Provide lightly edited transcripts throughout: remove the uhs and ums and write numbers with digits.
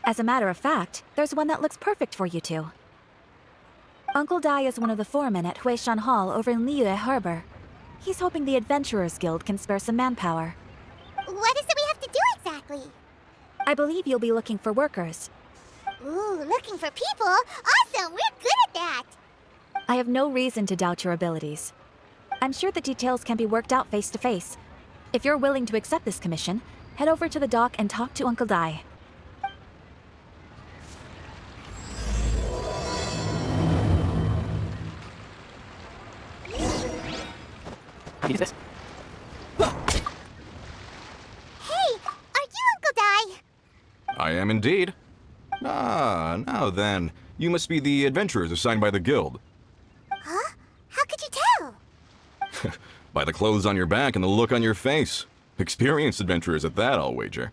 As a matter of fact, there's one that looks perfect for you two. Uncle Dai is one of the foremen at Huishan Hall over in Liyue Harbor. He's hoping the Adventurers Guild can spare some manpower. What is it we have to do exactly? I believe you'll be looking for workers. Ooh, looking for people? Awesome, we're good at that! I have no reason to doubt your abilities. I'm sure the details can be worked out face to face. If you're willing to accept this commission, head over to the dock and talk to Uncle Dai. Use this. Hey, are you Uncle Dai? I am indeed. Ah, now then. You must be the adventurers assigned by the guild. Huh? How could you tell? By the clothes on your back and the look on your face. Experienced adventurers at that, I'll wager.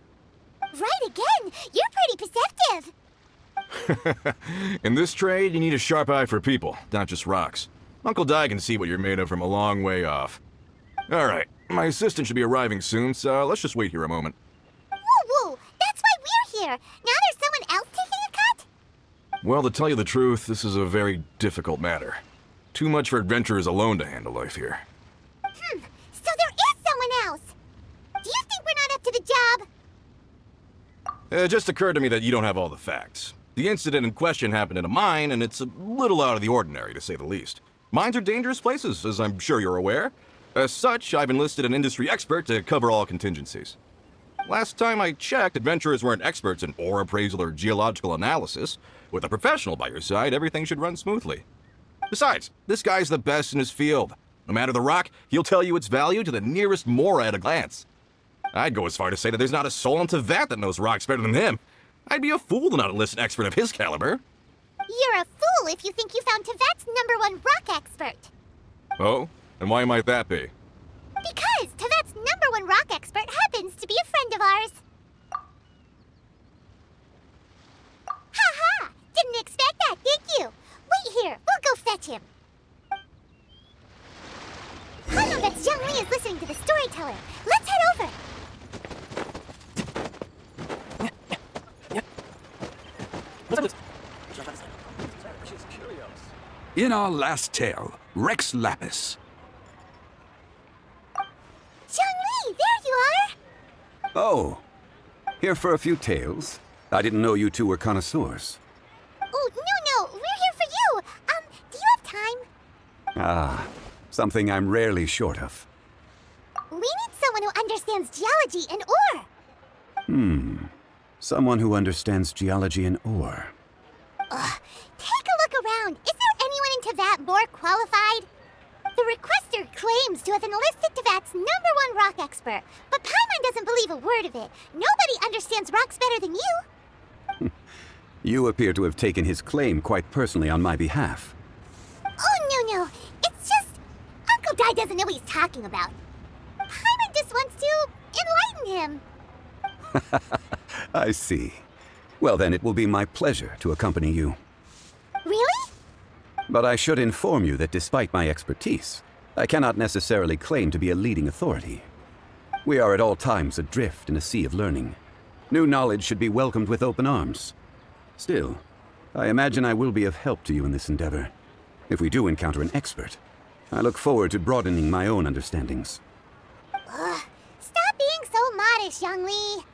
Right again! You're pretty perceptive! In this trade, you need a sharp eye for people, not just rocks. Uncle Dai can see what you're made of from a long way off. Alright, my assistant should be arriving soon, so let's just wait here a moment. Woo-woo! That's why we're here! Now there's someone else taking a cut? Well, to tell you the truth, this is a very difficult matter. Too much for adventurers alone to handle life here. So there is someone else! Do you think we're not up to the job? It just occurred to me that you don't have all the facts. The incident in question happened in a mine, and it's a little out of the ordinary, to say the least. Mines are dangerous places, as I'm sure you're aware. As such, I've enlisted an industry expert to cover all contingencies. Last time I checked, adventurers weren't experts in ore appraisal or geological analysis. With a professional by your side, everything should run smoothly. Besides, this guy's the best in his field. No matter the rock, he'll tell you its value to the nearest mora at a glance. I'd go as far to say that there's not a soul in Tevat that knows rocks better than him. I'd be a fool to not enlist an expert of his caliber. You're a fool if you think you found Tevat's #1 rock expert. Oh? And why might that be? Because Tevat's #1 rock expert happens to be a friend of ours. Ha-ha! Didn't expect that, did you? Wait here, we'll go fetch him. I know that Zhongli is listening to the storyteller. Let's head over. In our last tale, Rex Lapis. Zhongli, there you are! Oh, here for a few tales. I didn't know you two were connoisseurs. Oh, no, we're here for you. Do you have time? Ah, something I'm rarely short of. We need someone who understands geology and ore. Someone who understands geology and ore. Take a look around. Is there anyone in Tevat more qualified? The requester claims to have enlisted Tevat's #1 rock expert, but Paimon doesn't believe a word of it. Nobody understands rocks better than you. You appear to have taken his claim quite personally on my behalf. Oh, no. It's just... Uncle Dai doesn't know what he's talking about. Paimon just wants to enlighten him. I see. Well then, it will be my pleasure to accompany you. Really? But I should inform you that despite my expertise, I cannot necessarily claim to be a leading authority. We are at all times adrift in a sea of learning. New knowledge should be welcomed with open arms. Still, I imagine I will be of help to you in this endeavor. If we do encounter an expert, I look forward to broadening my own understandings. Stop being so modest, Zhongli.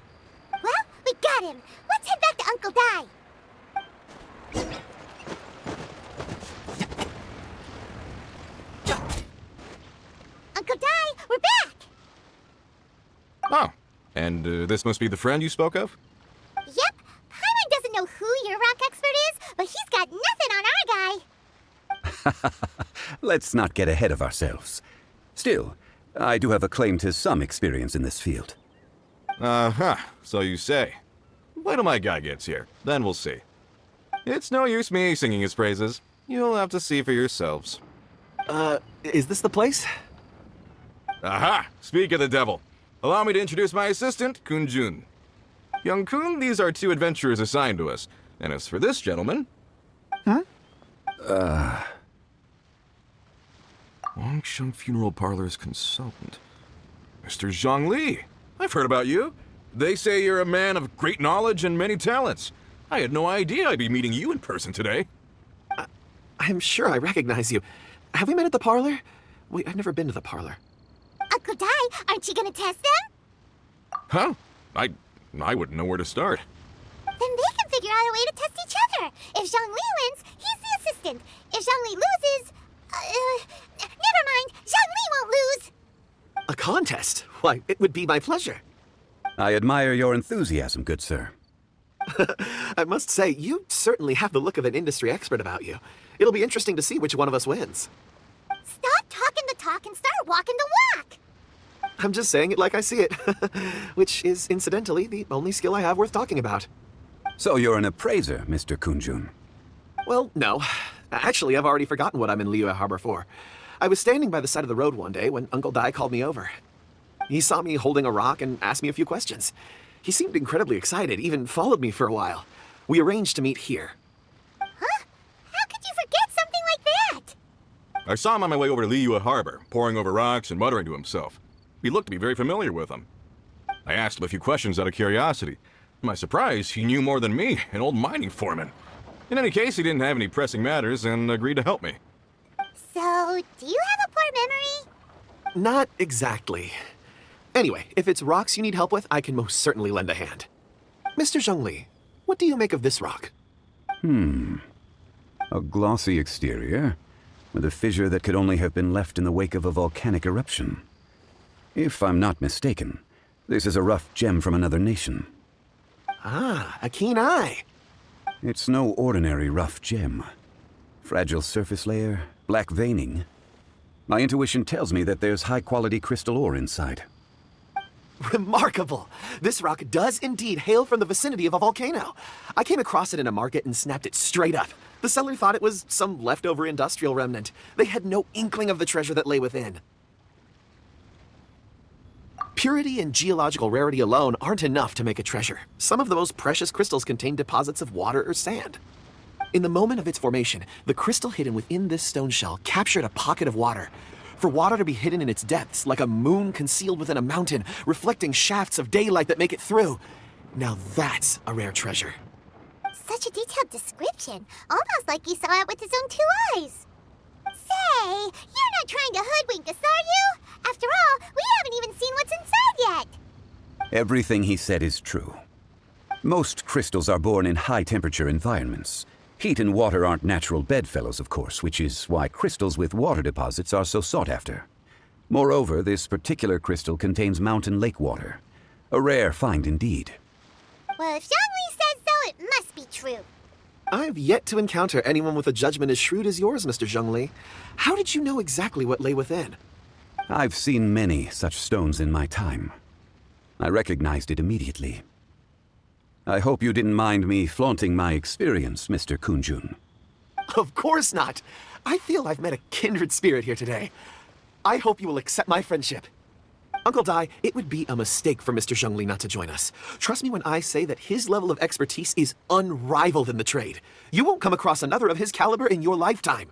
Well, we got him. Let's head back to Uncle Dai. Uncle Dai, we're back! Oh, and this must be the friend you spoke of? Yep, Paimon doesn't know who your rock expert is, but he's got nothing on our guy. Let's not get ahead of ourselves. Still, I do have a claim to some experience in this field. Uh-huh, so you say. Wait till my guy gets here, then we'll see. It's no use me singing his praises. You'll have to see for yourselves. Is this the place? Aha! Speak of the devil. Allow me to introduce my assistant, Kun Jun. Young Kun, these are 2 adventurers assigned to us. And as for this gentleman... Wangsheng Funeral Parlor's consultant. Mr. Zhongli. I've heard about you. They say you're a man of great knowledge and many talents. I had no idea I'd be meeting you in person today. I'm sure I recognize you. Have we met at the parlor? Wait, I've never been to the parlor. Uncle Dai, aren't you gonna test them? Huh? I wouldn't know where to start. Then they can figure out a way to test each other. If Zhongli wins, he's the assistant. If Zhongli loses... never mind, Zhongli won't lose. A contest? Why, it would be my pleasure. I admire your enthusiasm, good sir. I must say, you certainly have the look of an industry expert about you. It'll be interesting to see which one of us wins. Stop talking the talk and start walking the walk. I'm just saying it like I see it, which is incidentally the only skill I have worth talking about. So you're an appraiser, Mr. Kunjun. Well, no. Actually, I've already forgotten what I'm in Liyue Harbor for. I was standing by the side of the road one day when Uncle Dai called me over. He saw me holding a rock and asked me a few questions. He seemed incredibly excited, even followed me for a while. We arranged to meet here. Huh? How could you forget something like that? I saw him on my way over to Liyue Harbor, poring over rocks and muttering to himself. He looked to be very familiar with them. I asked him a few questions out of curiosity. To my surprise, he knew more than me, an old mining foreman. In any case, he didn't have any pressing matters and agreed to help me. So, do you have a poor memory? Not exactly. Anyway, if it's rocks you need help with, I can most certainly lend a hand. Mr. Zhongli, what do you make of this rock? A glossy exterior, with a fissure that could only have been left in the wake of a volcanic eruption. If I'm not mistaken, this is a rough gem from another nation. Ah, a keen eye. It's no ordinary rough gem. Fragile surface layer, black veining. My intuition tells me that there's high-quality crystal ore inside. Remarkable! This rock does indeed hail from the vicinity of a volcano. I came across it in a market and snapped it straight up. The seller thought it was some leftover industrial remnant. They had no inkling of the treasure that lay within. Purity and geological rarity alone aren't enough to make a treasure. Some of the most precious crystals contain deposits of water or sand. In the moment of its formation, the crystal hidden within this stone shell captured a pocket of water. For water to be hidden in its depths, like a moon concealed within a mountain, reflecting shafts of daylight that make it through. Now that's a rare treasure. Such a detailed description, almost like he saw it with his own 2 eyes. Say, you're not trying to hoodwink us, are you? After all, we haven't even seen what's inside yet. Everything he said is true. Most crystals are born in high-temperature environments. Heat and water aren't natural bedfellows, of course, which is why crystals with water deposits are so sought after. Moreover, this particular crystal contains mountain lake water. A rare find indeed. Well, if Zhongli says so, it must be true. I've yet to encounter anyone with a judgment as shrewd as yours, Mr. Zhongli. How did you know exactly what lay within? I've seen many such stones in my time. I recognized it immediately. I hope you didn't mind me flaunting my experience, Mr. Kunjun. Of course not. I feel I've met a kindred spirit here today. I hope you will accept my friendship. Uncle Dai, it would be a mistake for Mr. Zhongli not to join us. Trust me when I say that his level of expertise is unrivaled in the trade. You won't come across another of his caliber in your lifetime.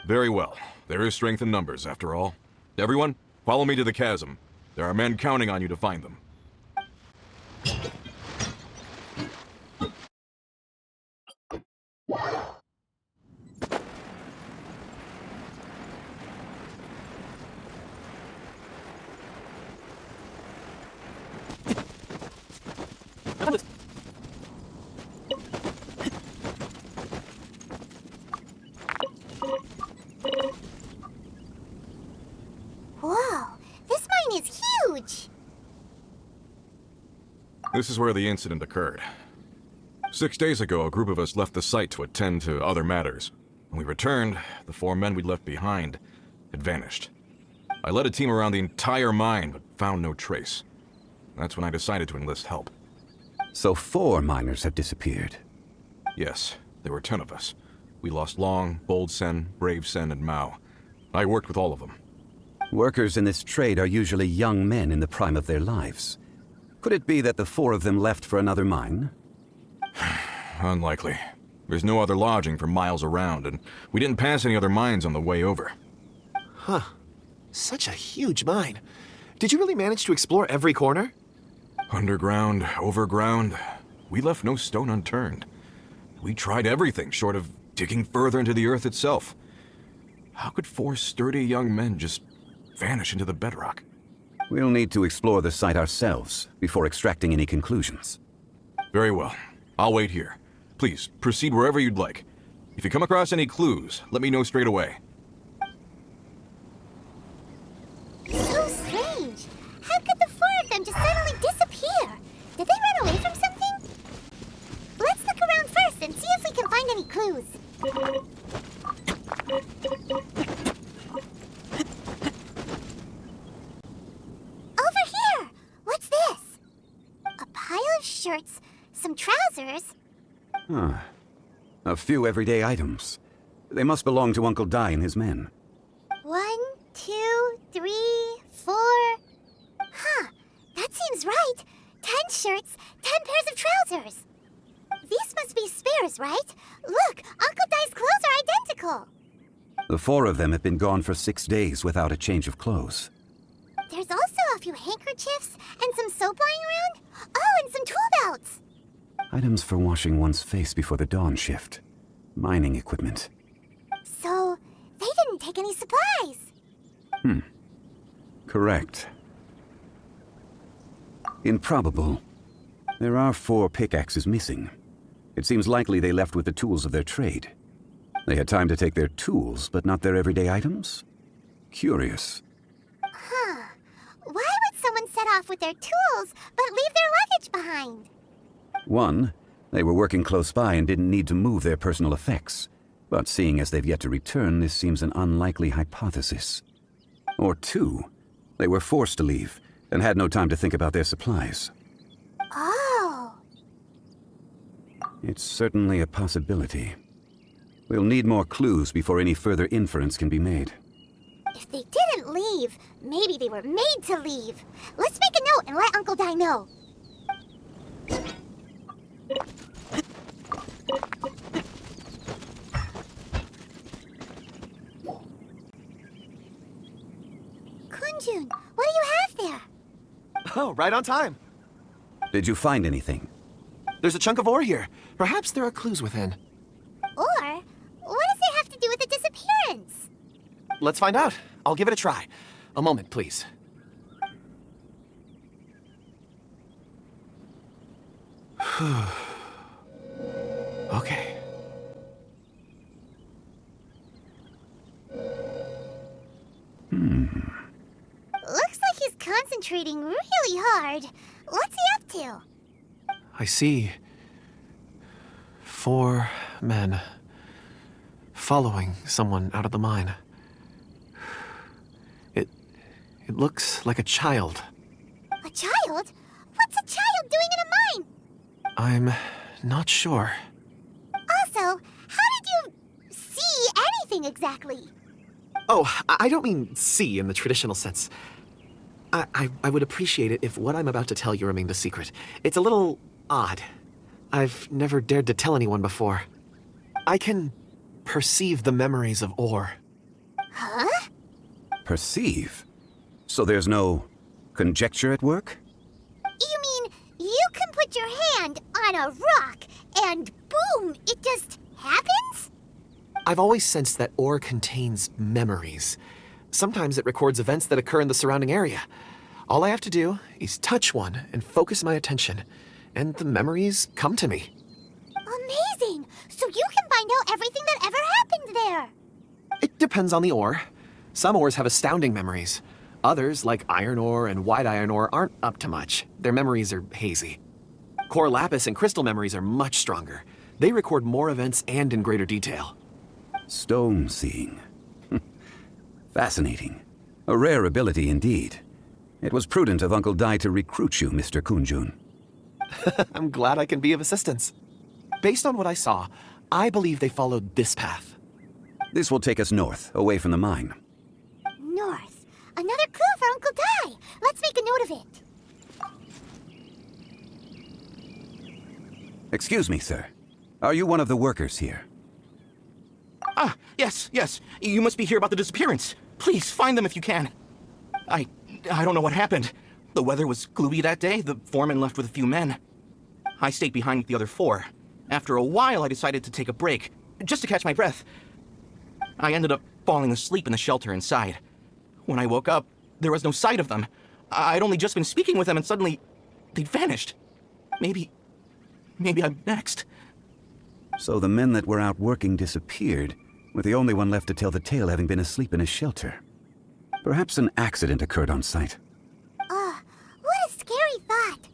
Very well. There is strength in numbers, after all. Everyone, follow me to the chasm. There are men counting on you to find them. Whoa, this mine is huge. This is where the incident occurred. 6 days ago, a group of us left the site to attend to other matters. When we returned, the 4 men we'd left behind had vanished. I led a team around the entire mine, but found no trace. That's when I decided to enlist help. So 4 miners have disappeared. Yes, there were 10 of us. We lost Long, Bold Sen, Brave Sen, and Mao. I worked with all of them. Workers in this trade are usually young men in the prime of their lives. Could it be that the 4 of them left for another mine? Unlikely. There's no other lodging for miles around, and we didn't pass any other mines on the way over. Huh. Such a huge mine. Did you really manage to explore every corner? Underground, overground, we left no stone unturned. We tried everything short of digging further into the earth itself. How could 4 sturdy young men just vanish into the bedrock? We'll need to explore the site ourselves before extracting any conclusions. Very well. I'll wait here. Please, proceed wherever you'd like. If you come across any clues, let me know straight away. So strange. How could the 4 of them just suddenly disappear? Did they run away from something? Let's look around first and see if we can find any clues. Over here! What's this? A pile of shirts, some trousers. Huh. A few everyday items. They must belong to Uncle Dai and his men. 1, 2, 3, 4. Huh, that seems right. 10 shirts, 10 pairs of trousers. These must be spares, right? Look, Uncle Dai's clothes are identical. The 4 of them have been gone for 6 days without a change of clothes. There's also a few handkerchiefs and some soap lying around. Oh, and some tool belts. Items for washing one's face before the dawn shift. Mining equipment. So, they didn't take any supplies. Correct. Improbable. There are 4 pickaxes missing. It seems likely they left with the tools of their trade. They had time to take their tools, but not their everyday items? Curious. Huh. Why would someone set off with their tools, but leave their luggage behind? 1, they were working close by and didn't need to move their personal effects. But seeing as they've yet to return, this seems an unlikely hypothesis. Or 2, they were forced to leave and had no time to think about their supplies. Oh. It's certainly a possibility. We'll need more clues before any further inference can be made. If they didn't leave, maybe they were made to leave. Let's make a note and let Uncle Dai know. Kunjun, what do you have there? Oh, right on time. Did you find anything? There's a chunk of ore here. Perhaps there are clues within. Or, what does it have to do with the disappearance? Let's find out. I'll give it a try. A moment, please. Okay. Looks like he's concentrating really hard. What's he up to? I see 4 men following someone out of the mine. It looks like a child. A child? What's a child doing in a mine? I'm not sure. Also, how did you see anything exactly? Oh, I don't mean see in the traditional sense. I would appreciate it if what I'm about to tell you remained a secret. It's a little odd. I've never dared to tell anyone before. I can perceive the memories of ore. Huh? Perceive? So there's no conjecture at work? You mean you can put your hand on a rock and boom, it just happens? I've always sensed that ore contains memories. Sometimes it records events that occur in the surrounding area. All I have to do is touch one and focus my attention, and the memories come to me. Amazing! So you can find out everything that ever happened there. It depends on the ore. Some ores have astounding memories. Others, like iron ore and white iron ore, aren't up to much. Their memories are hazy. Core lapis and crystal memories are much stronger. They record more events and in greater detail. Stone seeing. Fascinating. A rare ability indeed. It was prudent of Uncle Dai to recruit you, Mr. Kunjun. I'm glad I can be of assistance. Based on what I saw, I believe they followed this path. This will take us north, away from the mine. North. Another clue for Uncle Dai. Let's make a note of it. Excuse me, sir. Are you one of the workers here? Ah, yes. You must be here about the disappearance. Please, find them if you can. I don't know what happened. The weather was gloomy that day. The foreman left with a few men. I stayed behind with the other 4. After a while, I decided to take a break, just to catch my breath. I ended up falling asleep in the shelter inside. When I woke up, there was no sight of them. I'd only just been speaking with them and suddenly they'd vanished. Maybe I'm next. So the men that were out working disappeared, with the only one left to tell the tale having been asleep in a shelter. Perhaps an accident occurred on site. What a scary thought.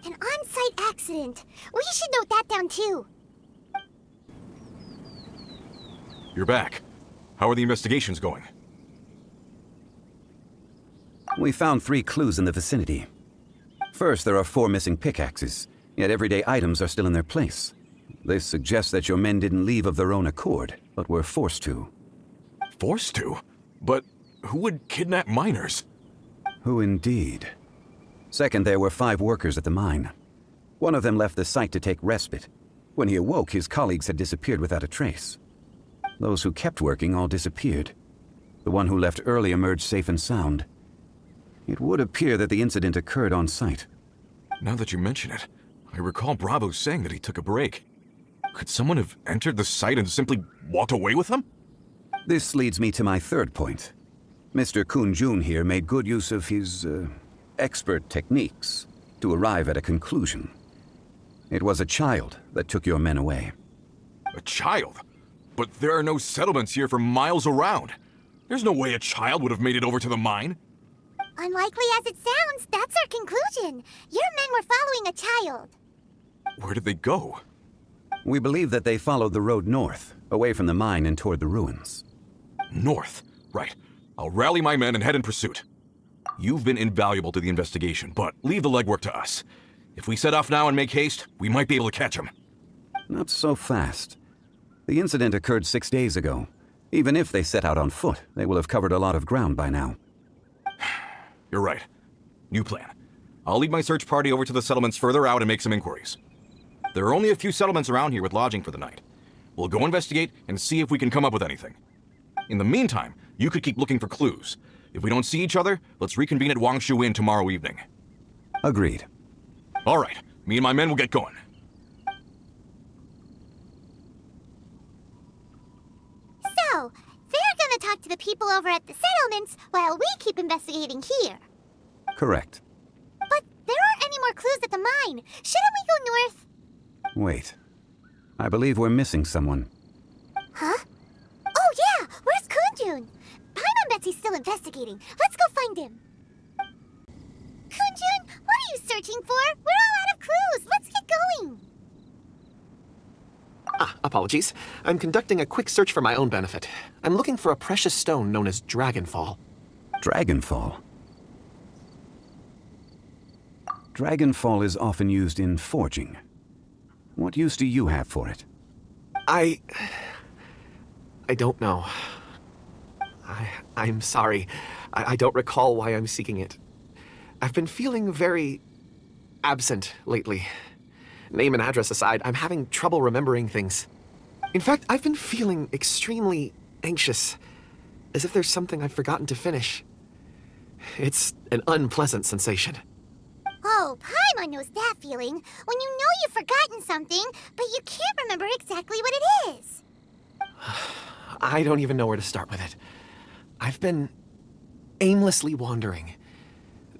An on-site accident. We should note that down too. You're back. How are the investigations going? We found 3 clues in the vicinity. First, there are 4 missing pickaxes, yet everyday items are still in their place. This suggests that your men didn't leave of their own accord, but were forced to. Forced to? But who would kidnap miners? Who indeed? Second, there were 5 workers at the mine. One of them left the site to take respite. When he awoke, his colleagues had disappeared without a trace. Those who kept working all disappeared. The one who left early emerged safe and sound. It would appear that the incident occurred on site. Now that you mention it, I recall Bravo saying that he took a break. Could someone have entered the site and simply walked away with them? This leads me to my third point. Mr. Kun-jun here made good use of his, expert techniques to arrive at a conclusion. It was a child that took your men away. A child? But there are no settlements here for miles around. There's no way a child would have made it over to the mine. Unlikely as it sounds, that's our conclusion. Your men were following a child. Where did they go? We believe that they followed the road north, away from the mine and toward the ruins. North. Right. I'll rally my men and head in pursuit. You've been invaluable to the investigation, but leave the legwork to us. If we set off now and make haste, we might be able to catch them. Not so fast. The incident occurred 6 days ago. Even if they set out on foot, they will have covered a lot of ground by now. You're right. New plan. I'll lead my search party over to the settlements further out and make some inquiries. There are only a few settlements around here with lodging for the night. We'll go investigate and see if we can come up with anything. In the meantime, you could keep looking for clues. If we don't see each other, let's reconvene at Wangshu Inn tomorrow evening. Agreed. All right. Me and my men will get going. So, they're gonna talk to the people over at the settlements while we keep investigating here. Correct. But there aren't any more clues at the mine. Shouldn't we go north? Wait. I believe we're missing someone. Huh? Oh yeah! Where's Kunjun? Paimon bets he's still investigating. Let's go find him. Kunjun, what are you searching for? We're all out of clues. Let's get going. Apologies. I'm conducting a quick search for my own benefit. I'm looking for a precious stone known as Dragonfall. Dragonfall. Dragonfall is often used in forging. What use do you have for it? I don't know. I'm sorry. I don't recall why I'm seeking it. I've been feeling very absent lately. Name and address aside, I'm having trouble remembering things. In fact, I've been feeling extremely anxious, as if there's something I've forgotten to finish. It's an unpleasant sensation. Oh, Paimon knows that feeling. When you know you've forgotten something, but you can't remember exactly what it is. I don't even know where to start with it. I've been aimlessly wandering.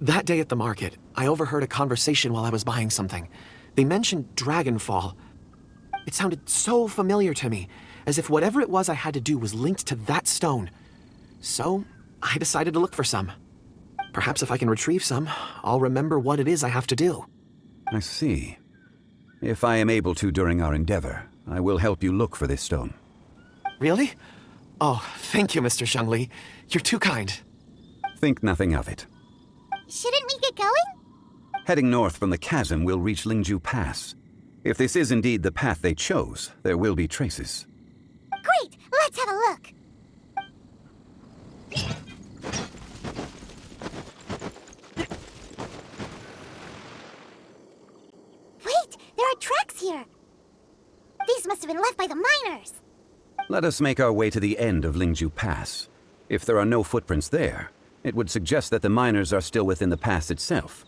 That day at the market, I overheard a conversation while I was buying something. They mentioned Dragonfall. It sounded so familiar to me, as if whatever it was I had to do was linked to that stone. So, I decided to look for some. Perhaps if I can retrieve some, I'll remember what it is I have to do. I see. If I am able to during our endeavor, I will help you look for this stone. Really? Oh, thank you, Mr. Zhongli. You're too kind. Think nothing of it. Shouldn't we get going? Heading north from the chasm, we'll reach Lingju Pass. If this is indeed the path they chose, there will be traces. Great! Let's have a look. Wait! There are tracks here! These must have been left by the miners! Let us make our way to the end of Lingju Pass. If there are no footprints there, it would suggest that the miners are still within the pass itself.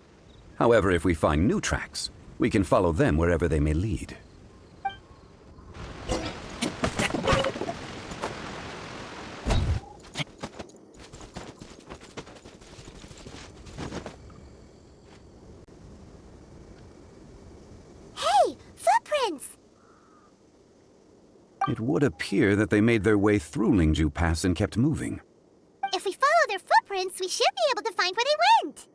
However, if we find new tracks, we can follow them wherever they may lead. It would appear that they made their way through Lingju Pass and kept moving. If we follow their footprints, we should be able to find where they went.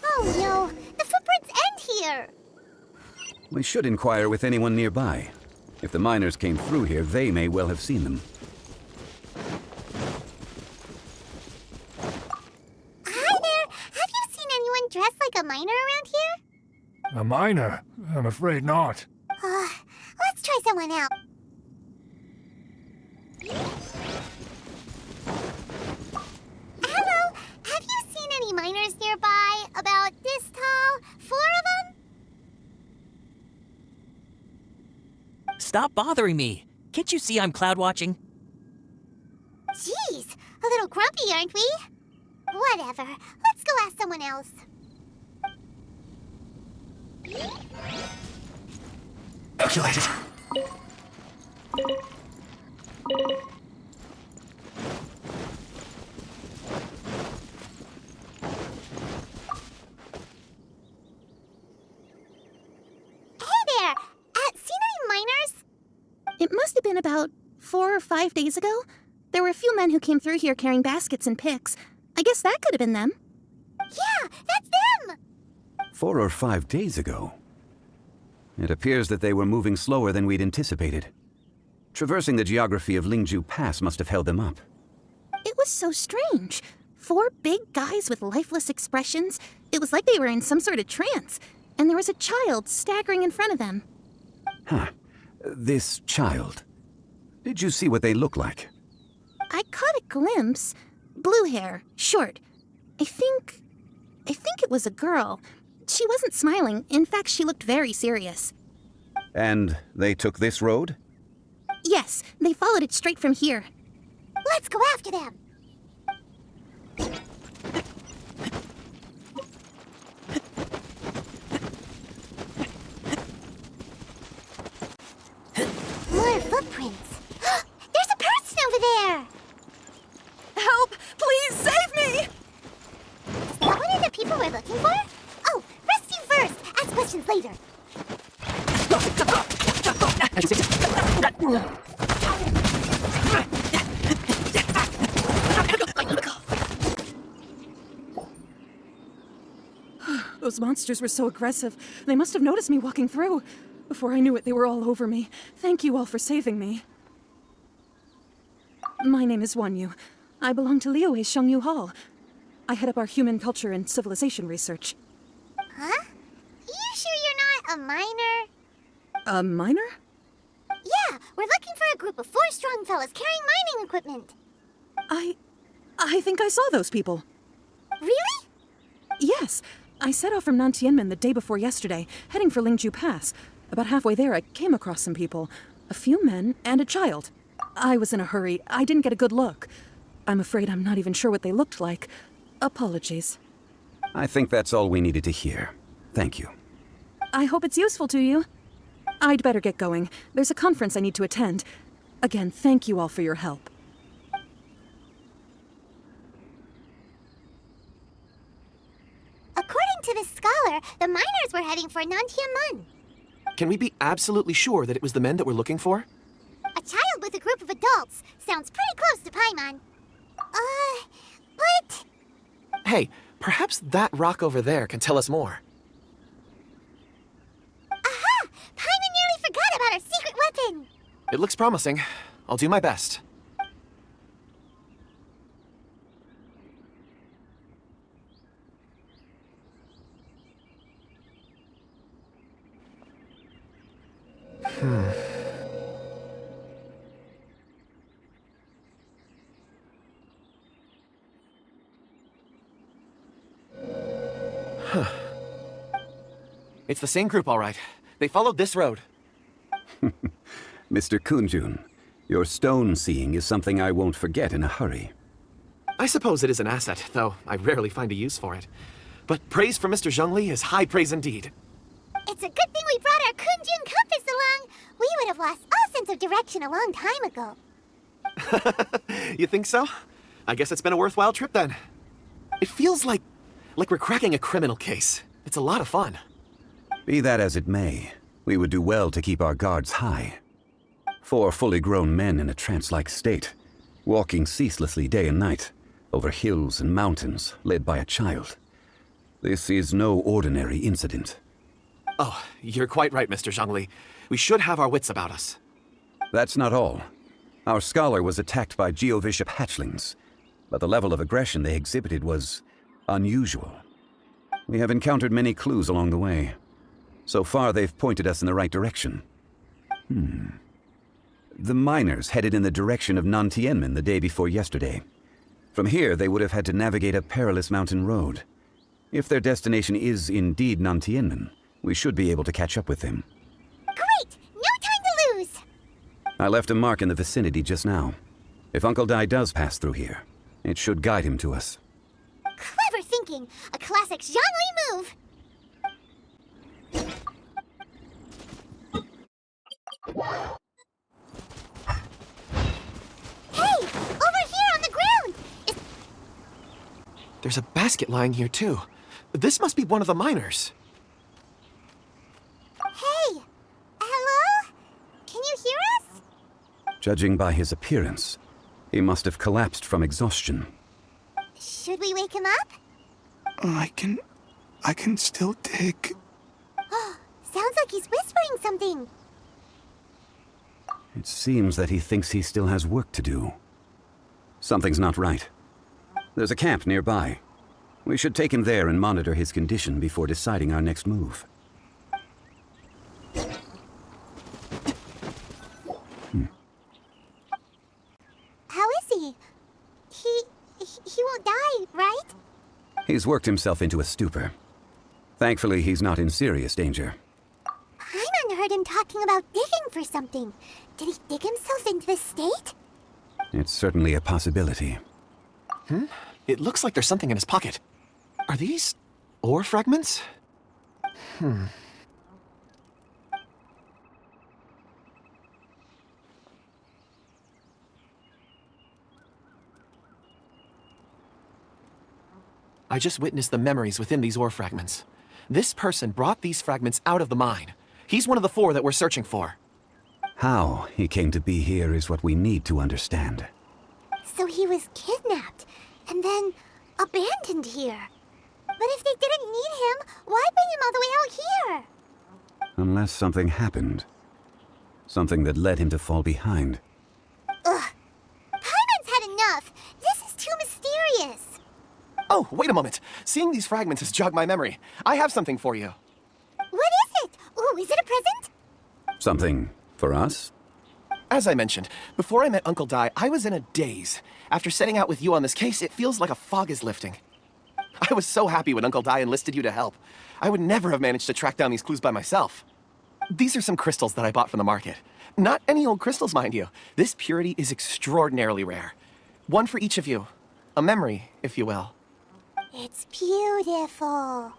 Oh no, the footprints end here. We should inquire with anyone nearby. If the miners came through here, they may well have seen them. Hi there, have you seen anyone dressed like a miner around here? A miner? I'm afraid not. Let's try someone else. Hello, have you seen any miners nearby? About this tall? 4 of them? Stop bothering me. Can't you see I'm cloud watching? Jeez, a little grumpy, aren't we? Whatever, let's go ask someone else. Calculated. Hey there, seen any miners? It must have been about 4 or 5 days ago. There were a few men who came through here carrying baskets and picks. I guess that could have been them. Yeah, that's them! 4 or 5 days ago. It appears that they were moving slower than we'd anticipated. Traversing the geography of Lingju Pass must have held them up. It was so strange. 4 big guys with lifeless expressions. It was like they were in some sort of trance. And there was a child staggering in front of them. Huh. This child. Did you see what they look like? I caught a glimpse. Blue hair, short. I think it was a girl. She wasn't smiling. In fact, she looked very serious. And they took this road? Yes, they followed it straight from here. Let's go after them! More footprints. There's a person over there! Help! Please save me! Is that one of the people we're looking for? Oh, rescue first! Ask questions later. Those monsters were so aggressive. They must have noticed me walking through. Before I knew it, they were all over me. Thank you all for saving me. My name is Wanyu. I belong to Liyue's Shengyu Hall. I head up our human culture and civilization research. Huh? You sure you're not a miner? A miner? Yeah, we're looking for a group of 4 strong fellas carrying mining equipment. I think I saw those people. Really? Yes. I set off from Nantianmen the day before yesterday, heading for Lingju Pass. About halfway there, I came across some people. A few men and a child. I was in a hurry. I didn't get a good look. I'm afraid I'm not even sure what they looked like. Apologies. I think that's all we needed to hear. Thank you. I hope it's useful to you. I'd better get going. There's a conference I need to attend. Again, thank you all for your help. According to this scholar, the miners were heading for Nantianmen. Can we be absolutely sure that it was the men that we're looking for? A child with a group of adults. Sounds pretty close to Paimon. But... Hey, perhaps that rock over there can tell us more. Aha! Paimon nearly forgot about our secret weapon! It looks promising. I'll do my best. It's the same group, all right. They followed this road. Mr. Kunjun, your stone seeing is something I won't forget in a hurry. I suppose it is an asset, though I rarely find a use for it. But praise from Mr. Zhongli is high praise indeed. It's a good thing we brought our Kunjun compass along. We would have lost all sense of direction a long time ago. You think so? I guess it's been a worthwhile trip then. It feels like we're cracking a criminal case. It's a lot of fun. Be that as it may, we would do well to keep our guards high. 4 fully grown men in a trance-like state, walking ceaselessly day and night, over hills and mountains, led by a child. This is no ordinary incident. Oh, you're quite right, Mr. Zhongli. We should have our wits about us. That's not all. Our scholar was attacked by Geovishap hatchlings, but the level of aggression they exhibited was unusual. We have encountered many clues along the way. So far, they've pointed us in the right direction. The miners headed in the direction of Nantianmen the day before yesterday. From here, they would have had to navigate a perilous mountain road. If their destination is indeed Nantianmen, we should be able to catch up with them. Great! No time to lose! I left a mark in the vicinity just now. If Uncle Dai does pass through here, it should guide him to us. Clever thinking! A classic Zhongli move! Hey! Over here on the ground! There's a basket lying here, too. This must be one of the miners. Hey! Hello? Can you hear us? Judging by his appearance, he must have collapsed from exhaustion. Should we wake him up? I can still dig. Sounds like he's whispering something. It seems that he thinks he still has work to do. Something's not right. There's a camp nearby. We should take him there and monitor his condition before deciding our next move. How is he? He won't die, right? He's worked himself into a stupor. Thankfully, he's not in serious danger. Paimon heard him talking about digging for something. Did he dig himself into this state? It's certainly a possibility. It looks like there's something in his pocket. Are these ore fragments? I just witnessed the memories within these ore fragments. This person brought these fragments out of the mine. He's one of the 4 that we're searching for. How he came to be here is what we need to understand. So he was kidnapped and then abandoned here. But if they didn't need him, why bring him all the way out here? Unless something happened. Something that led him to fall behind. Ugh. Paimon's had enough. This is too mysterious. Oh, wait a moment. Seeing these fragments has jogged my memory. I have something for you. What is it? Ooh, is it a present? Something for us? As I mentioned, before I met Uncle Dai, I was in a daze. After setting out with you on this case, it feels like a fog is lifting. I was so happy when Uncle Dai enlisted you to help. I would never have managed to track down these clues by myself. These are some crystals that I bought from the market. Not any old crystals, mind you. This purity is extraordinarily rare. One for each of you. A memory, if you will. It's beautiful.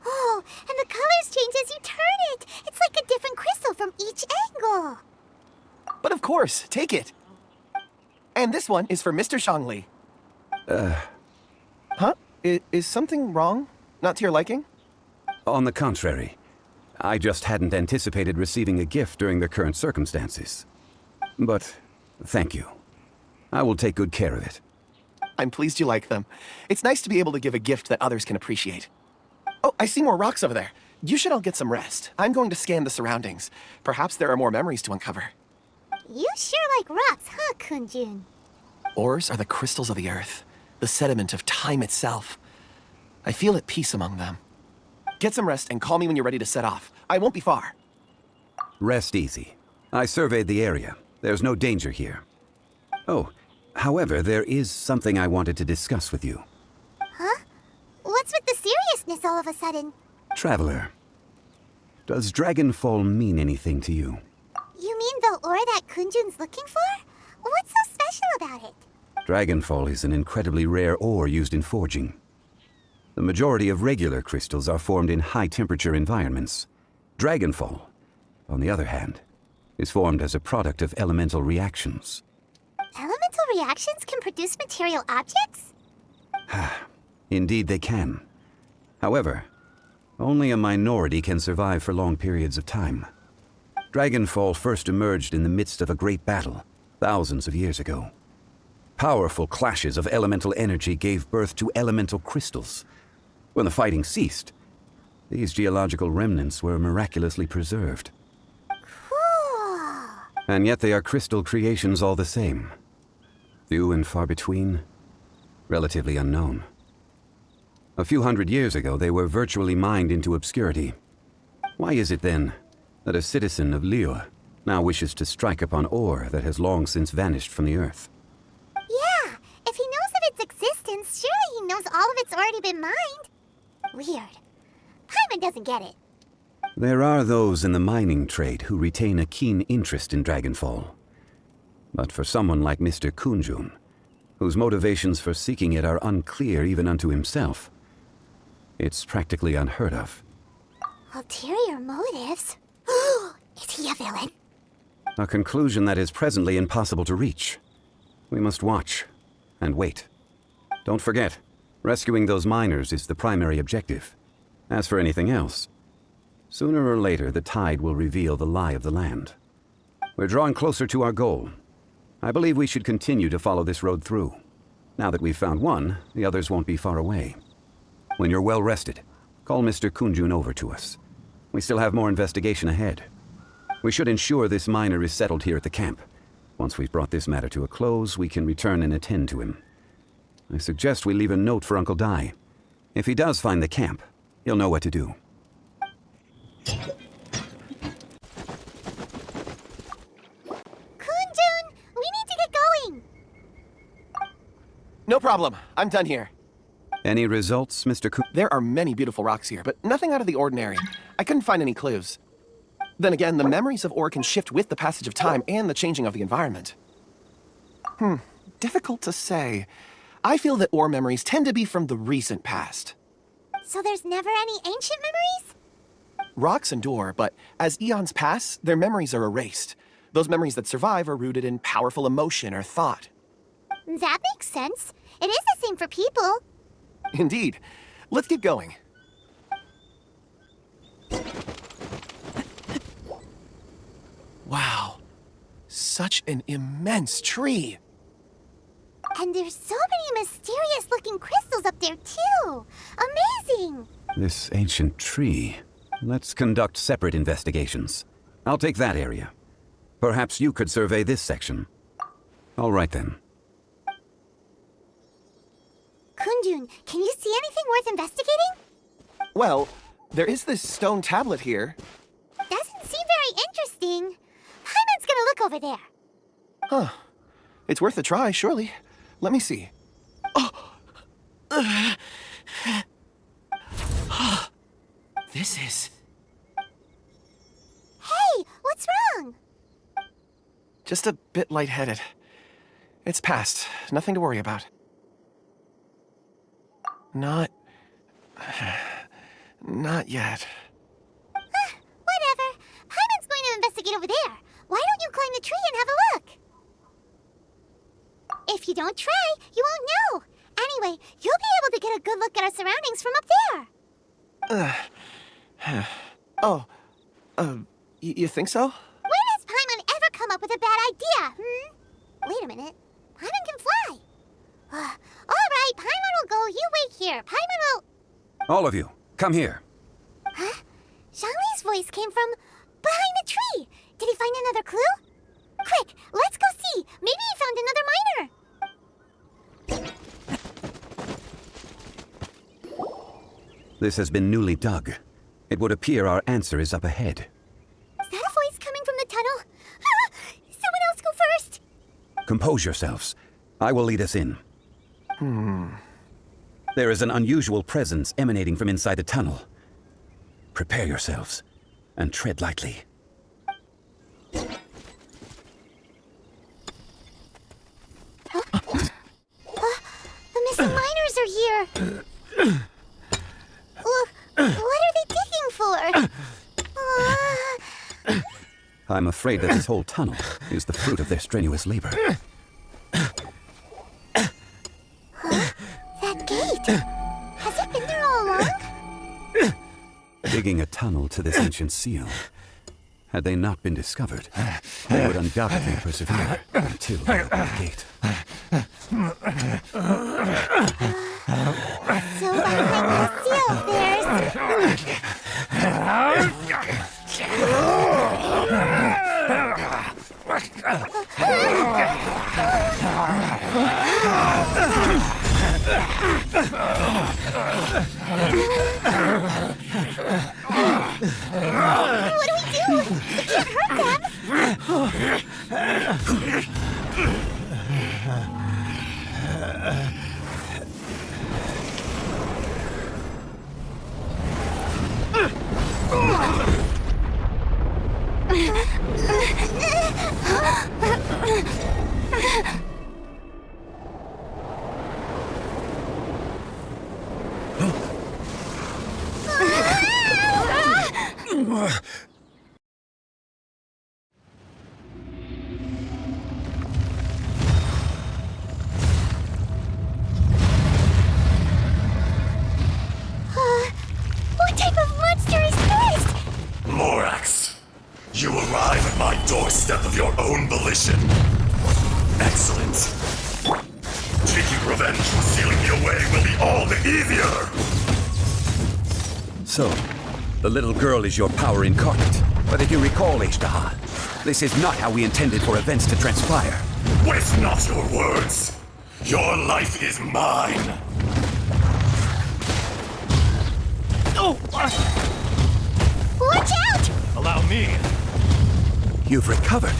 Oh, and the colors change as you turn it. It's like a different crystal from each angle. But of course, take it. And this one is for Mr. Zhongli. Huh? Is something wrong? Not to your liking? On the contrary, I just hadn't anticipated receiving a gift during the current circumstances. But thank you. I will take good care of it. I'm pleased you like them. It's nice to be able to give a gift that others can appreciate. Oh, I see more rocks over there. You should all get some rest. I'm going to scan the surroundings. Perhaps there are more memories to uncover. You sure like rocks, huh, Kunjun? Ores are the crystals of the earth, the sediment of time itself. I feel at peace among them. Get some rest and call me when you're ready to set off. I won't be far. Rest easy. I surveyed the area. There's no danger here. Oh, however, there is something I wanted to discuss with you. Huh? What's with the seriousness all of a sudden? Traveler, does Dragonfall mean anything to you? You mean the ore that Kunjun's looking for? What's so special about it? Dragonfall is an incredibly rare ore used in forging. The majority of regular crystals are formed in high-temperature environments. Dragonfall, on the other hand, is formed as a product of elemental reactions. Elemental elemental reactions can produce material objects? Indeed they can. However, only a minority can survive for long periods of time. Dragonfall first emerged in the midst of a great battle, thousands of years ago. Powerful clashes of elemental energy gave birth to elemental crystals. When the fighting ceased, these geological remnants were miraculously preserved. Cool. And yet they are crystal creations all the same. Few and far between, relatively unknown. A few hundred years ago, they were virtually mined into obscurity. Why is it then that a citizen of Liyue now wishes to strike upon ore that has long since vanished from the earth? Yeah, if he knows of its existence, surely he knows all of it's already been mined. Weird. Paimon doesn't get it. There are those in the mining trade who retain a keen interest in Dragonfall. But for someone like Mr. Kunjun, whose motivations for seeking it are unclear even unto himself, it's practically unheard of. Ulterior motives? Is he a villain? A conclusion that is presently impossible to reach. We must watch and wait. Don't forget, rescuing those miners is the primary objective. As for anything else, sooner or later the tide will reveal the lie of the land. We're drawing closer to our goal. I believe we should continue to follow this road through. Now that we've found one, the others won't be far away. When you're well rested, call Mr. Kunjun over to us. We still have more investigation ahead. We should ensure this miner is settled here at the camp. Once we've brought this matter to a close, we can return and attend to him. I suggest we leave a note for Uncle Dai. If he does find the camp, he'll know what to do. Kunjun, we need to get going. No problem. I'm done here. Any results, Mr. Kun? There are many beautiful rocks here, but nothing out of the ordinary. I couldn't find any clues. Then again, the memories of ore can shift with the passage of time and the changing of the environment. Difficult to say. I feel that ore memories tend to be from the recent past. So there's never any ancient memories? Rocks endure, but as eons pass, their memories are erased. Those memories that survive are rooted in powerful emotion or thought. That makes sense. It is the same for people. Indeed. Let's get going. Wow. Such an immense tree. And there's so many mysterious-looking crystals up there, too. Amazing! This ancient tree. Let's conduct separate investigations. I'll take that area. Perhaps you could survey this section. All right, then. Kunjun, can you see anything worth investigating? Well, there is this stone tablet here. Doesn't seem very interesting. Paimon's gonna look over there. Huh. It's worth a try, surely. Let me see. This is... Hey, what's wrong? just a bit lightheaded. It's past. Nothing to worry about. Not yet. Whatever. Paimon's going to investigate over there. Why don't you climb the tree and have a look? If you don't try, you won't know. Anyway, you'll be able to get a good look at our surroundings from up there. You think so? When has Paimon ever come up with a bad idea, Wait a minute. Paimon can fly. All right, Paimon will go. You wait here. Paimon will... All of you, come here. Huh? Zhongli's voice came from behind the tree. Did he find another clue? Quick, let's go see. Maybe he found another miner. This has been newly dug. It would appear our answer is up ahead. Is that a voice coming from the tunnel? Someone else go first. Compose yourselves. I will lead us in. There is an unusual presence emanating from inside the tunnel. Prepare yourselves and tread lightly. The missing miners are here. What are they digging for? I'm afraid that this whole tunnel is the fruit of their strenuous labor. digging a tunnel to this ancient seal. Had they not been discovered, they would undoubtedly persevere until they opened the gate. So behind the seal, there's... What do we do? We can't hurt What type of monster is this? Morax, you arrive at my doorstep of your own volition. Excellent. Taking revenge for sealing me away will be all the easier. So, the little girl is your power incarnate. But if you recall, Azhdaha, this is not how we intended for events to transpire. Waste not your words. Your life is mine. Watch out! Allow me. You've recovered.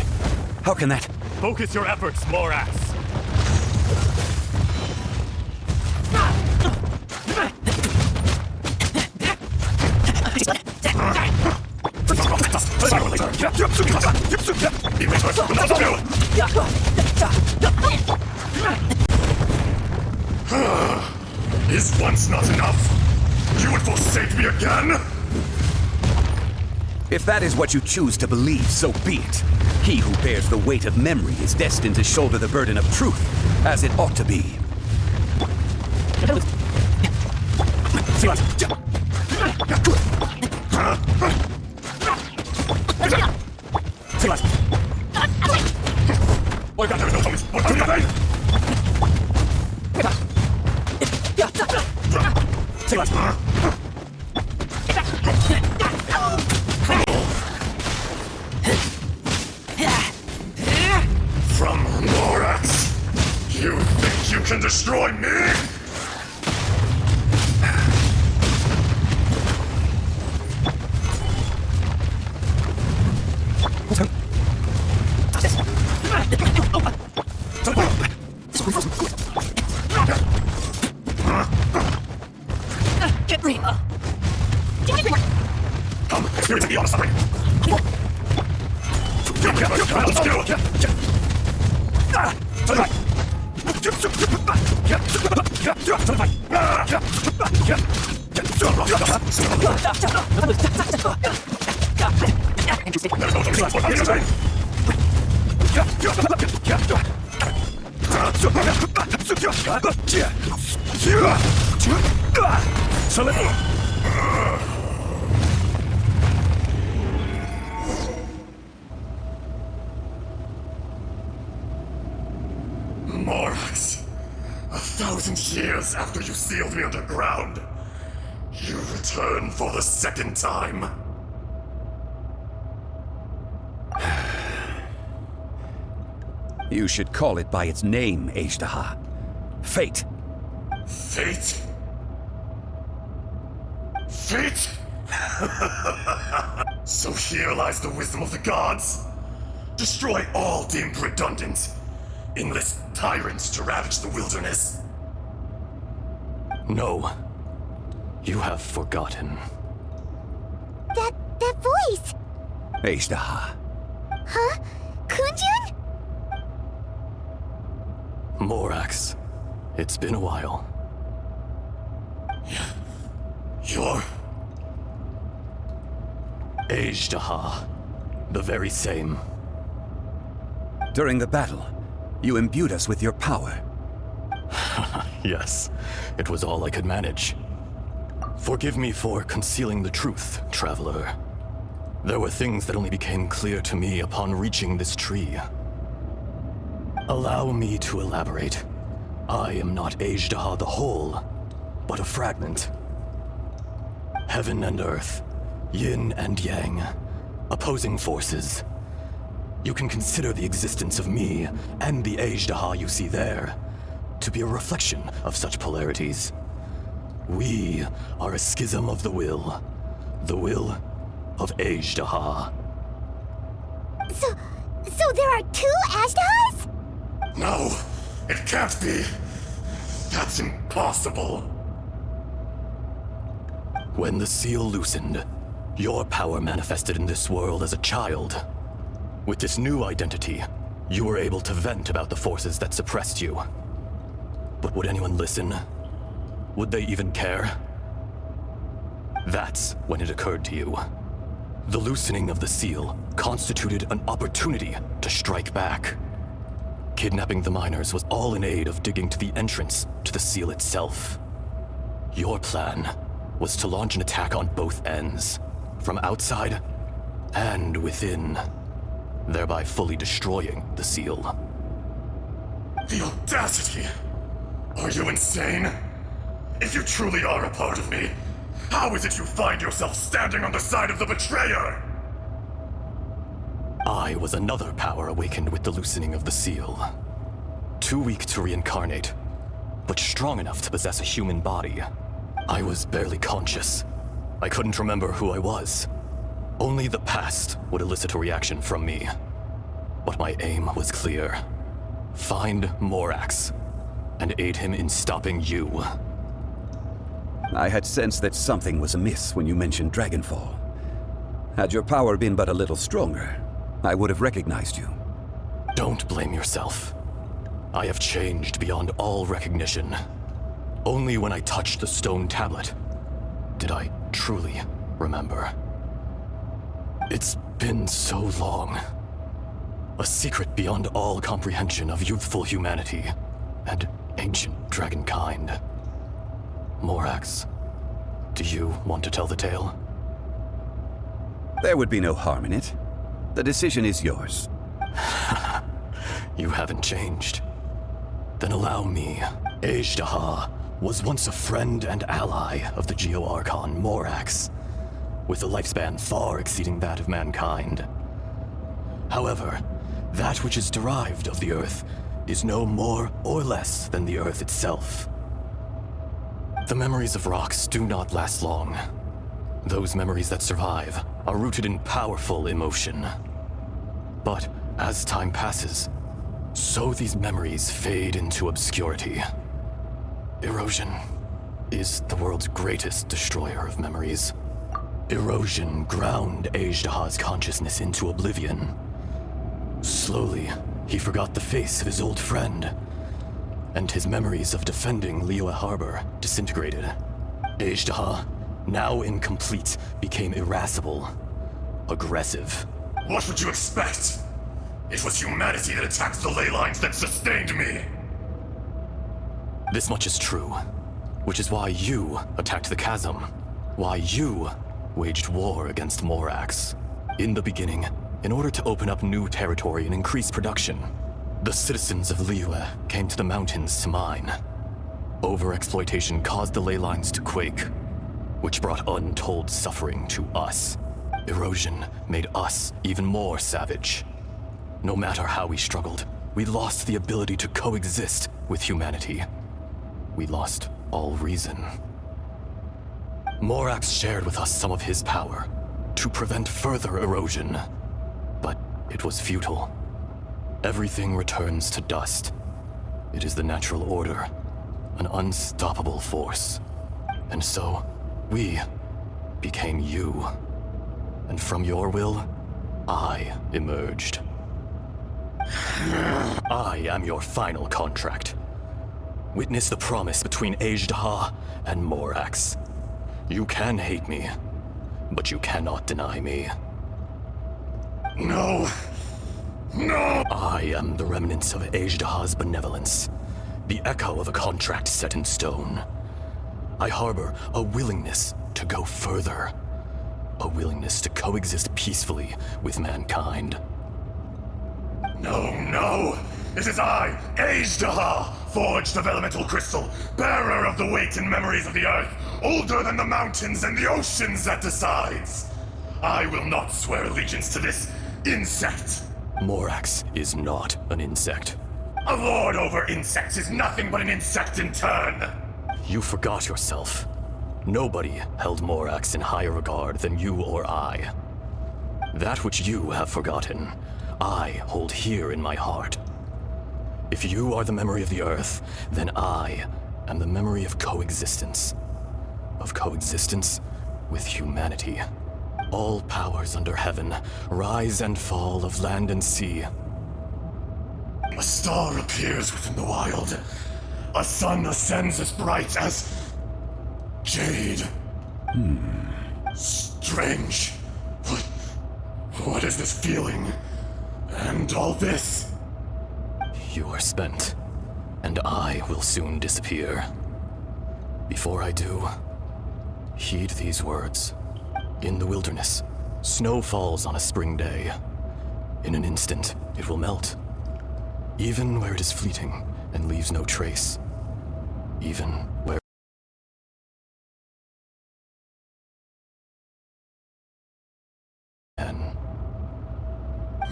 How can that... Focus your efforts, Morax. Is once not enough? You would forsake me again? If that is what you choose to believe, so be it. He who bears the weight of memory is destined to shoulder the burden of truth, as it ought to be. From Morax, you think you can destroy me? Come, experience the honest suffering. Morax, 1,000 years after you sealed me underground, you return for the second time. You should call it by its name, Azhdaha. Fate. Fate? Fate? So here lies the wisdom of the gods. Destroy all deemed redundant. Enlist tyrants to ravage the wilderness. No. You have forgotten. That voice! Azhdaha. Huh? Kunjun? Morax. It's been a while. You're... Azhdaha. The very same. During the battle, you imbued us with your power. Yes. It was all I could manage. Forgive me for concealing the truth, traveler. There were things that only became clear to me upon reaching this tree. Allow me to elaborate. I am not Azhdaha the whole, but a fragment. Heaven and earth, yin and yang, opposing forces. You can consider the existence of me and the Azhdaha you see there to be a reflection of such polarities. We are a schism of the will of Azhdaha. So there are two Azhdahas? No, it can't be. That's impossible. When the seal loosened, your power manifested in this world as a child. With this new identity, you were able to vent about the forces that suppressed you. But would anyone listen? Would they even care? That's when it occurred to you. The loosening of the seal constituted an opportunity to strike back. Kidnapping the miners was all in aid of digging to the entrance to the seal itself. Your plan was to launch an attack on both ends, from outside and within, thereby fully destroying the seal. The audacity! Are you insane? If you truly are a part of me, how is it you find yourself standing on the side of the betrayer? I was another power awakened with the loosening of the seal. Too weak to reincarnate, but strong enough to possess a human body. I was barely conscious. I couldn't remember who I was. Only the past would elicit a reaction from me. But my aim was clear. Find Morax, and aid him in stopping you. I had sensed that something was amiss when you mentioned Dragonfall. Had your power been but a little stronger, I would have recognized you. Don't blame yourself. I have changed beyond all recognition. Only when I touched the stone tablet did I truly remember. It's been so long. A secret beyond all comprehension of youthful humanity and ancient dragonkind. Morax, do you want to tell the tale? There would be no harm in it. The decision is yours. You haven't changed. Then allow me. Azhdaha was once a friend and ally of the Geo-Archon Morax, with a lifespan far exceeding that of mankind. However, that which is derived of the Earth is no more or less than the Earth itself. The memories of rocks do not last long. Those memories that survive are rooted in powerful emotion. But as time passes, so these memories fade into obscurity. Erosion is the world's greatest destroyer of memories. Erosion ground Azhdaha's consciousness into oblivion. Slowly, he forgot the face of his old friend, and his memories of defending Liyue Harbor disintegrated. Azhdaha, now incomplete, became irascible, aggressive. What would you expect? It was humanity that attacked the ley lines that sustained me. This much is true, which is why you attacked the chasm, why you waged war against Morax. In the beginning, in order to open up new territory and increase production, the citizens of Liyue came to the mountains to mine. Overexploitation caused the ley lines to quake, which brought untold suffering to us. Erosion made us even more savage. No matter how we struggled, we lost the ability to coexist with humanity. We lost all reason. Morax shared with us some of his power to prevent further erosion, but it was futile. Everything returns to dust. It is the natural order, an unstoppable force. And so, we became you. And from your will, I emerged. I am your final contract. Witness the promise between Azhdaha and Morax. You can hate me, but you cannot deny me. No. No! I am the remnants of Azhdaha's benevolence, the echo of a contract set in stone. I harbor a willingness to go further. A willingness to coexist peacefully with mankind. No, no! It is I, Azhdaha, forged of elemental crystal, bearer of the weight and memories of the earth, older than the mountains and the oceans that decides. I will not swear allegiance to this insect. Morax is not an insect. A lord over insects is nothing but an insect in turn. You forgot yourself. Nobody held Morax in higher regard than you or I. That which you have forgotten, I hold here in my heart. If you are the memory of the earth, then I am the memory of coexistence. Of coexistence with humanity. All powers under heaven, rise and fall of land and sea. A star appears within the wild. A sun ascends as bright as jade. Strange. What is this feeling? And all this? You are spent, and I will soon disappear. Before I do, heed these words. In the wilderness, snow falls on a spring day. In an instant, it will melt. Even where it is fleeting and leaves no trace. Even where...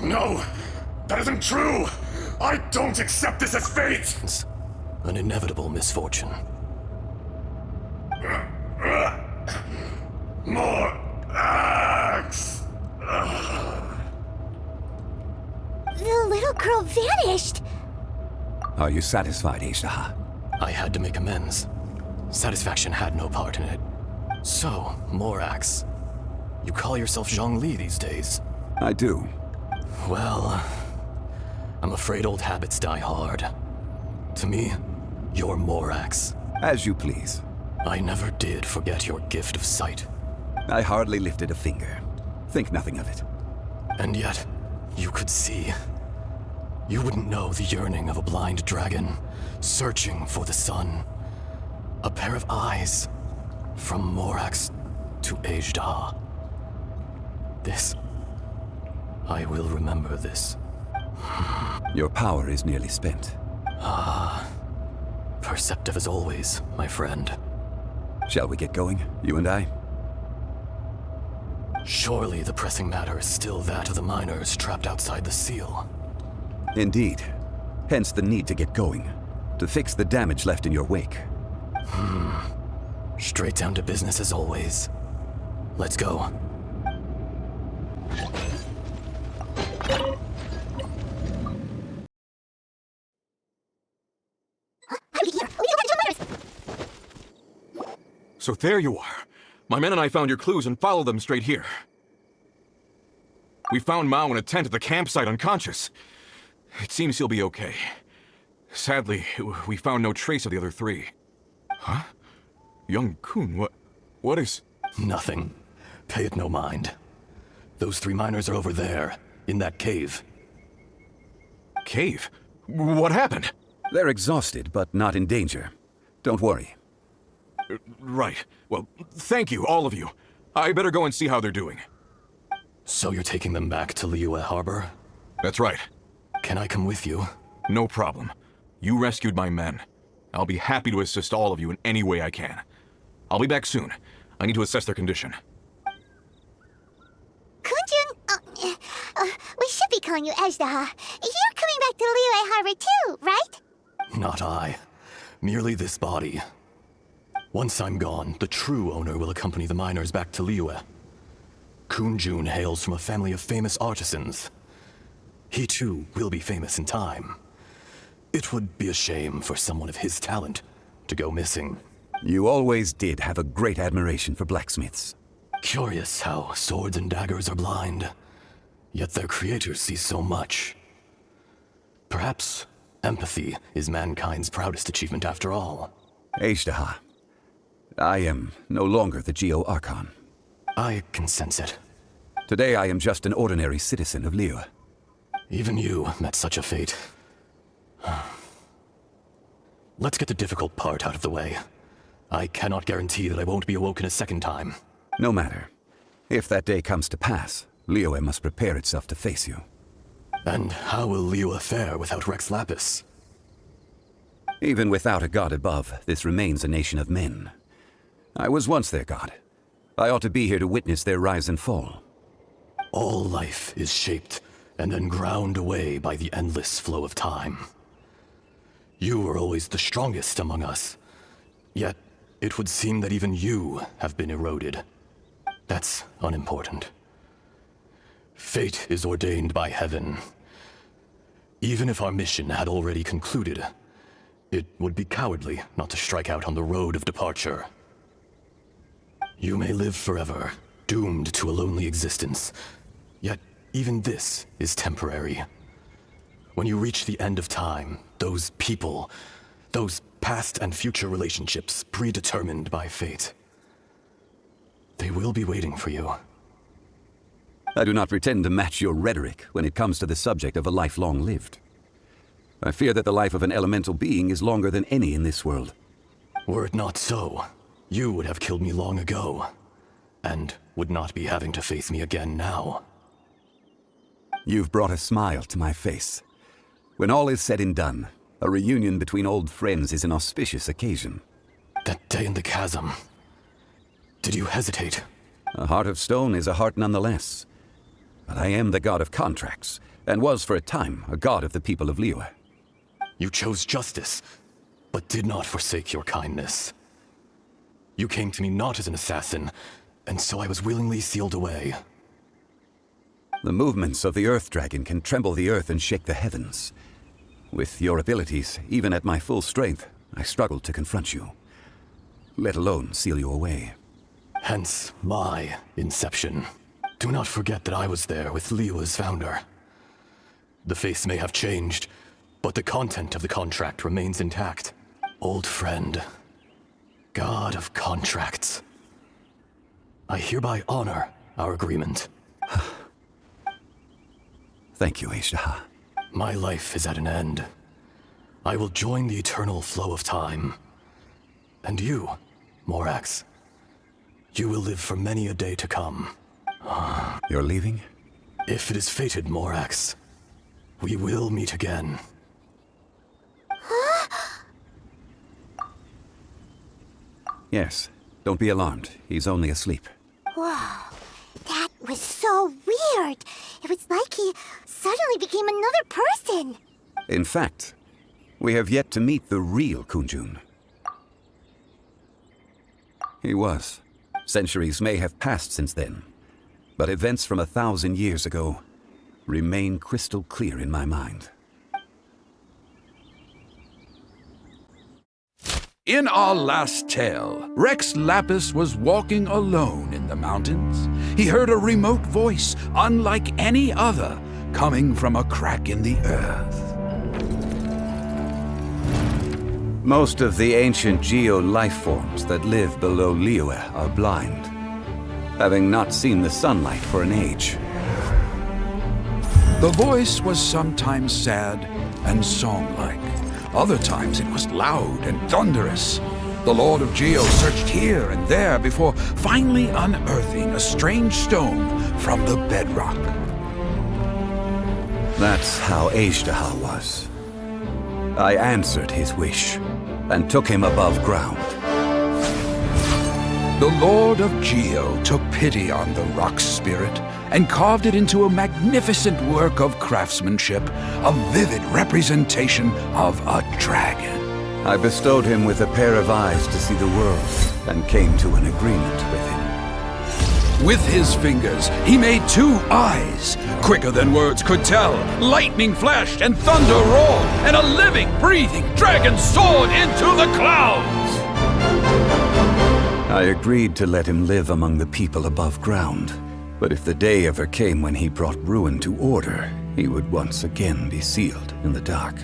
No! That isn't true! I don't accept this as fate! An inevitable misfortune. More axe! The little girl vanished! Are you satisfied, Azhdaha? I had to make amends. Satisfaction had no part in it. So, Morax, you call yourself Zhongli these days? I do. Well, I'm afraid old habits die hard. To me, you're Morax. As you please. I never did forget your gift of sight. I hardly lifted a finger. Think nothing of it. And yet, you could see. You wouldn't know the yearning of a blind dragon, searching for the sun. A pair of eyes, from Morax to Azhdaha. This... I will remember this. Your power is nearly spent. Perceptive as always, my friend. Shall we get going, you and I? Surely the pressing matter is still that of the miners trapped outside the seal. Indeed. Hence the need to get going. To fix the damage left in your wake. Straight down to business as always. Let's go. So there you are. My men and I found your clues and followed them straight here. We found Mao in a tent at the campsite unconscious. It seems he'll be okay. Sadly, we found no trace of the other three. Huh? Young Kun, what is... Nothing. Pay it no mind. Those three miners are over there, in that cave. Cave? What happened? They're exhausted, but not in danger. Don't worry. Right. Well, thank you, all of you. I better go and see how they're doing. So you're taking them back to Liyue Harbor? That's right. Can I come with you? No problem. You rescued my men. I'll be happy to assist all of you in any way I can. I'll be back soon. I need to assess their condition. Kunjun, we should be calling you Azhdaha. You're coming back to Liyue Harbor too, right? Not I. Merely this body. Once I'm gone, the true owner will accompany the miners back to Liyue. Kunjun hails from a family of famous artisans. He too will be famous in time. It would be a shame for someone of his talent to go missing. You always did have a great admiration for blacksmiths. Curious how swords and daggers are blind, yet their creators see so much. Perhaps empathy is mankind's proudest achievement after all. Azhdaha, I am no longer the Geo-Archon. I can sense it. Today I am just an ordinary citizen of Liyue. Even you met such a fate. Let's get the difficult part out of the way. I cannot guarantee that I won't be awoken a second time. No matter. If that day comes to pass, Liyue must prepare itself to face you. And how will Liyue fare without Rex Lapis? Even without a god above, this remains a nation of men. I was once their god. I ought to be here to witness their rise and fall. All life is shaped and then ground away by the endless flow of time. You were always the strongest among us. Yet, it would seem that even you have been eroded. That's unimportant. Fate is ordained by heaven. Even if our mission had already concluded, it would be cowardly not to strike out on the road of departure. You may live forever, doomed to a lonely existence. Yet, even this is temporary. When you reach the end of time, those people, those past and future relationships predetermined by fate, they will be waiting for you. I do not pretend to match your rhetoric when it comes to the subject of a life long lived. I fear that the life of an elemental being is longer than any in this world. Were it not so, you would have killed me long ago, and would not be having to face me again now. You've brought a smile to my face. When all is said and done, a reunion between old friends is an auspicious occasion. That day in the chasm, did you hesitate? A heart of stone is a heart nonetheless. But I am the god of contracts, and was for a time a god of the people of Liyue. You chose justice, but did not forsake your kindness. You came to me not as an assassin, and so I was willingly sealed away. The movements of the Earth Dragon can tremble the earth and shake the heavens. With your abilities, even at my full strength, I struggled to confront you, let alone seal you away. Hence my inception. Do not forget that I was there with Liyue's founder. The face may have changed, but the content of the contract remains intact. Old friend, god of contracts, I hereby honor our agreement. Thank you, Azhdaha. My life is at an end. I will join the eternal flow of time. And you, Morax, you will live for many a day to come. You're leaving? If it is fated, Morax, we will meet again. Yes. Don't be alarmed. He's only asleep. Whoa. That was so weird. It was like he suddenly became another person. In fact, we have yet to meet the real Kunjun. He was. Centuries may have passed since then, but events from 1,000 years ago remain crystal clear in my mind. In our last tale, Rex Lapis was walking alone in the mountains. He heard a remote voice, unlike any other, coming from a crack in the earth. Most of the ancient geo-life forms that live below Liyue are blind, having not seen the sunlight for an age. The voice was sometimes sad and song-like. Other times it was loud and thunderous. The Lord of Geo searched here and there before finally unearthing a strange stone from the bedrock. That's how Azhdaha was. I answered his wish and took him above ground. The Lord of Geo took pity on the rock spirit and carved it into a magnificent work of craftsmanship, a vivid representation of a dragon. I bestowed him with a pair of eyes to see the world and came to an agreement with him. With his fingers, he made 2 eyes, quicker than words could tell. Lightning flashed and thunder roared, and a living, breathing dragon soared into the clouds. I agreed to let him live among the people above ground. But if the day ever came when he brought ruin to order, he would once again be sealed in the dark.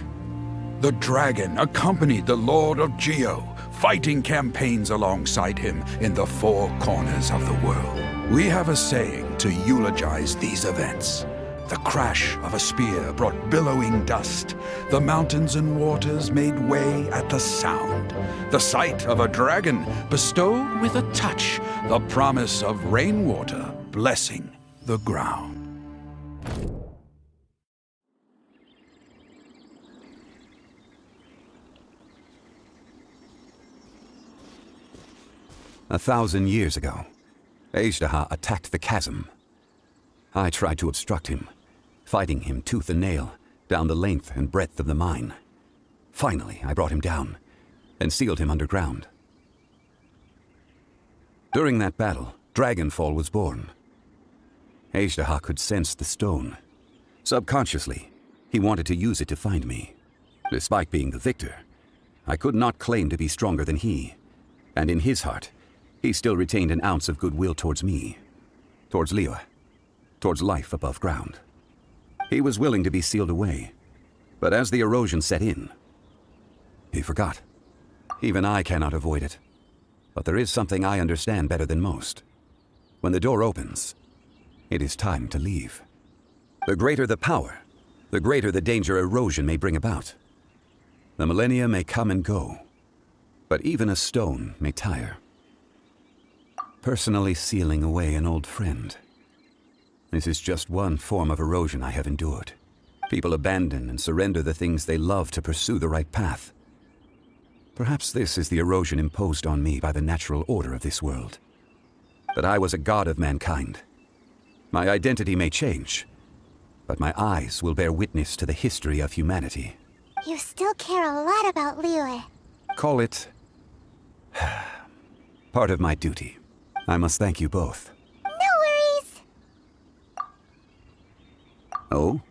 The dragon accompanied the Lord of Geo, fighting campaigns alongside him in the 4 corners of the world. We have a saying to eulogize these events. The crash of a spear brought billowing dust. The mountains and waters made way at the sound. The sight of a dragon bestowed with a touch the promise of rainwater blessing the ground. A 1,000 years ago, Azhdaha attacked the chasm. I tried to obstruct him, fighting him tooth and nail down the length and breadth of the mine. Finally, I brought him down and sealed him underground. During that battle, Dragonfall was born. Azhdaha could sense the stone. Subconsciously, he wanted to use it to find me. Despite being the victor, I could not claim to be stronger than he, and in his heart, he still retained an ounce of goodwill towards me, towards Liyue, towards life above ground. He was willing to be sealed away, but as the erosion set in, he forgot. Even I cannot avoid it, but there is something I understand better than most. When the door opens, it is time to leave. The greater the power, the greater the danger erosion may bring about. The millennia may come and go, but even a stone may tire. Personally sealing away an old friend. This is just one form of erosion I have endured. People abandon and surrender the things they love to pursue the right path. Perhaps this is the erosion imposed on me by the natural order of this world. But I was a god of mankind. My identity may change, but my eyes will bear witness to the history of humanity. You still care a lot about Liyue. Call it part of my duty. I must thank you both. No worries. Oh?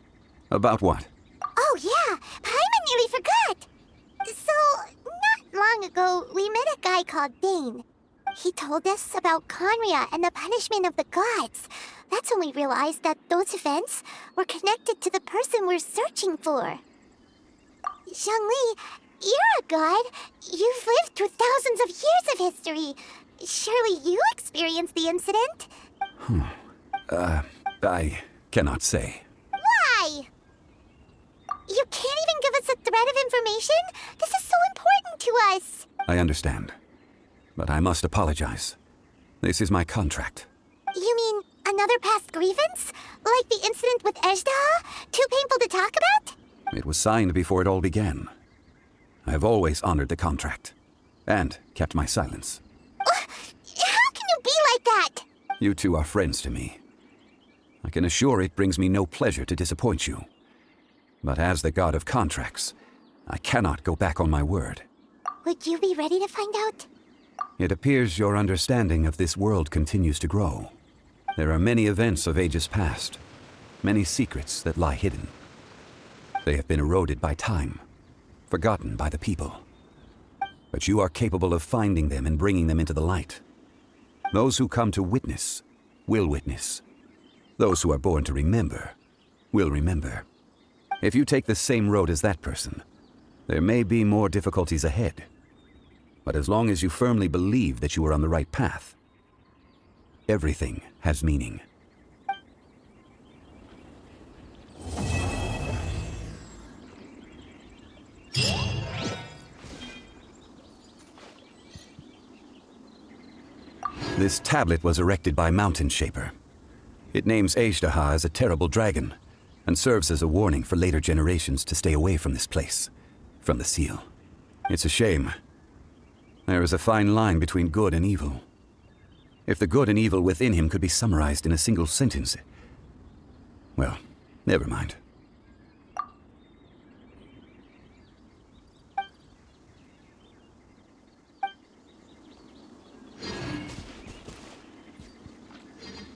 About what? Oh yeah, Paimon nearly forgot. So, not long ago, we met a guy called Dane. He told us about Conria and the punishment of the gods. That's when we realized that those events were connected to the person we're searching for. Zhongli, you're a god. You've lived through thousands of years of history. Surely you experienced the incident? I cannot say. Why? You can't even give us a thread of information? This is so important to us. I understand, but I must apologize. This is my contract. You mean another past grievance? Like the incident with Azhdaha? Too painful to talk about? It was signed before it all began. I have always honored the contract, and kept my silence. How can you be like that? You two are friends to me. I can assure it brings me no pleasure to disappoint you. But as the god of contracts, I cannot go back on my word. Would you be ready to find out? It appears your understanding of this world continues to grow. There are many events of ages past, many secrets that lie hidden. They have been eroded by time, forgotten by the people. But you are capable of finding them and bringing them into the light. Those who come to witness will witness. Those who are born to remember will remember. If you take the same road as that person, there may be more difficulties ahead. But as long as you firmly believe that you are on the right path, everything has meaning. This tablet was erected by Mountain Shaper. It names Azhdaha as a terrible dragon, and serves as a warning for later generations to stay away from this place, from the seal. It's a shame. There is a fine line between good and evil. If the good and evil within him could be summarized in a single sentence... Well, never mind.